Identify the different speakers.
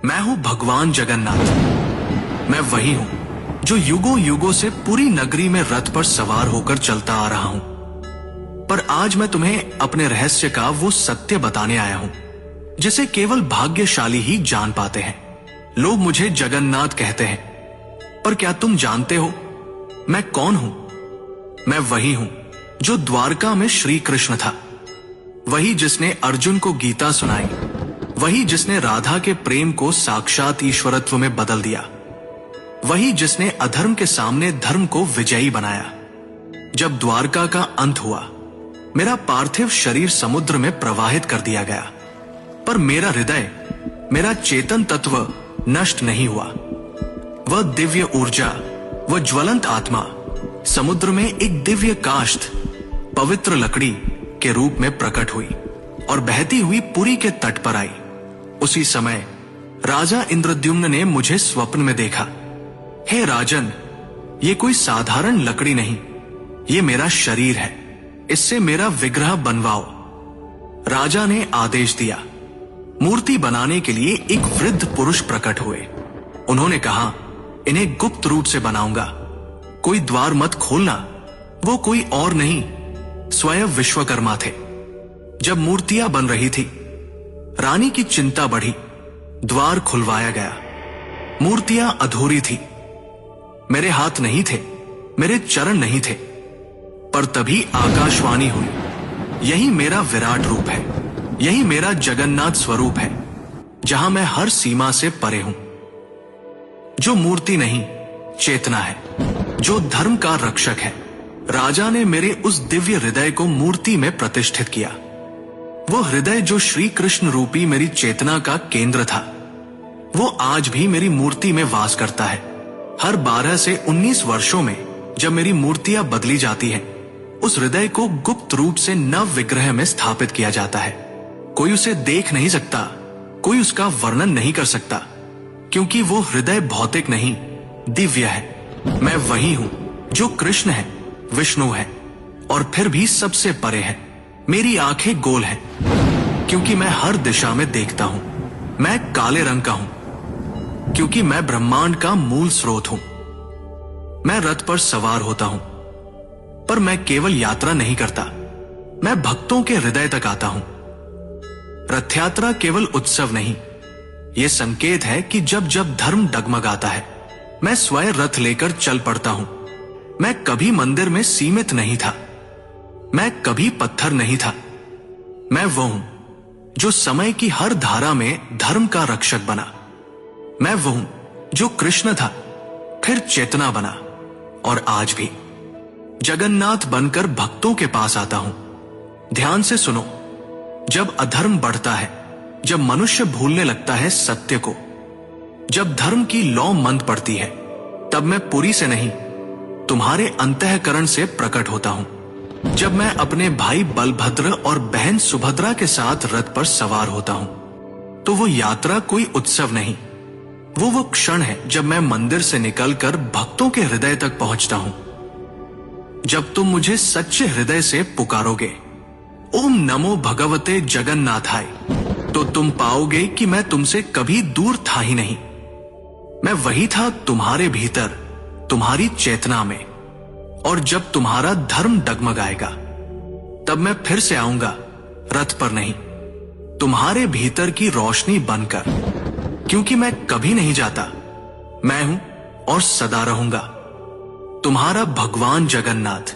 Speaker 1: मैं हूं भगवान जगन्नाथ। मैं वही हूं जो युगों युगों से पूरी नगरी में रथ पर सवार होकर चलता आ रहा हूं। पर आज मैं तुम्हें अपने रहस्य का वो सत्य बताने आया हूं जिसे केवल भाग्यशाली ही जान पाते हैं। लोग मुझे जगन्नाथ कहते हैं, पर क्या तुम जानते हो मैं कौन हूं? मैं वही हूं जो द्वारका में श्री कृष्ण था, वही जिसने अर्जुन को गीता सुनाई, वही जिसने राधा के प्रेम को साक्षात ईश्वरत्व में बदल दिया, वही जिसने अधर्म के सामने धर्म को विजयी बनाया। जब द्वारका का अंत हुआ, मेरा पार्थिव शरीर समुद्र में प्रवाहित कर दिया गया, पर मेरा हृदय, मेरा चेतन तत्व नष्ट नहीं हुआ। वह दिव्य ऊर्जा, वह ज्वलंत आत्मा समुद्र में एक दिव्य काष्ठ, पवित्र लकड़ी के रूप में प्रकट हुई और बहती हुई पुरी के तट पर आई। उसी समय राजा इंद्रद्युम्न ने मुझे स्वप्न में देखा। हे राजन, ये कोई साधारण लकड़ी नहीं, ये मेरा शरीर है, इससे मेरा विग्रह बनवाओ। राजा ने आदेश दिया। मूर्ति बनाने के लिए एक वृद्ध पुरुष प्रकट हुए। उन्होंने कहा, इन्हें गुप्त रूप से बनाऊंगा, कोई द्वार मत खोलना। वो कोई और नहीं, स्वयं विश्वकर्मा थे। जब मूर्तियां बन रही थी, रानी की चिंता बढ़ी। द्वार खुलवाया गया। मूर्तियां अधूरी थी। मेरे हाथ नहीं थे, मेरे चरण नहीं थे, पर तभी आकाशवाणी हुई, यही मेरा विराट रूप है, यही मेरा जगन्नाथ स्वरूप है, जहां मैं हर सीमा से परे हूं। जो मूर्ति नहीं, चेतना है, जो धर्म का रक्षक है। राजा ने मेरे उस दिव्य हृदय को मूर्ति में प्रतिष्ठित किया। वो हृदय जो श्री कृष्ण रूपी मेरी चेतना का केंद्र था, वो आज भी मेरी मूर्ति में वास करता है। हर 12 से 19 वर्षों में जब मेरी मूर्तियां बदली जाती हैं, उस हृदय को गुप्त रूप से नव विग्रह में स्थापित किया जाता है। कोई उसे देख नहीं सकता, कोई उसका वर्णन नहीं कर सकता, क्योंकि वो हृदय भौतिक नहीं, दिव्य है। मैं वही हूं जो कृष्ण है, विष्णु है, और फिर भी सबसे परे है। मेरी आंखें गोल हैं, क्योंकि मैं हर दिशा में देखता हूं। मैं काले रंग का हूं, क्योंकि मैं ब्रह्मांड का मूल स्रोत हूं। मैं रथ पर सवार होता हूं, पर मैं केवल यात्रा नहीं करता, मैं भक्तों के हृदय तक आता हूं। रथ यात्रा केवल उत्सव नहीं, यह संकेत है कि जब जब धर्म डगमगाता है, मैं स्वयं रथ लेकर चल पड़ता हूं। मैं कभी मंदिर में सीमित नहीं था, मैं कभी पत्थर नहीं था। मैं वो हूं जो समय की हर धारा में धर्म का रक्षक बना। मैं वो हूं जो कृष्ण था, फिर चेतना बना, और आज भी जगन्नाथ बनकर भक्तों के पास आता हूं। ध्यान से सुनो, जब अधर्म बढ़ता है, जब मनुष्य भूलने लगता है सत्य को, जब धर्म की लौ मंद पड़ती है, तब मैं पुरी से नहीं, तुम्हारे अंतःकरण से प्रकट होता हूं। जब मैं अपने भाई बलभद्र और बहन सुभद्रा के साथ रथ पर सवार होता हूं, तो वो यात्रा कोई उत्सव नहीं, वो क्षण है जब मैं मंदिर से निकलकर भक्तों के हृदय तक पहुंचता हूं। जब तुम मुझे सच्चे हृदय से पुकारोगे, ओम नमो भगवते जगन्नाथाय, तो तुम पाओगे कि मैं तुमसे कभी दूर था ही नहीं। मैं वही था तुम्हारे भीतर, तुम्हारी चेतना में। और जब तुम्हारा धर्म डगमगाएगा, तब मैं फिर से आऊंगा, रथ पर नहीं, तुम्हारे भीतर की रोशनी बनकर, क्योंकि मैं कभी नहीं जाता। मैं हूं और सदा रहूंगा, तुम्हारा भगवान जगन्नाथ।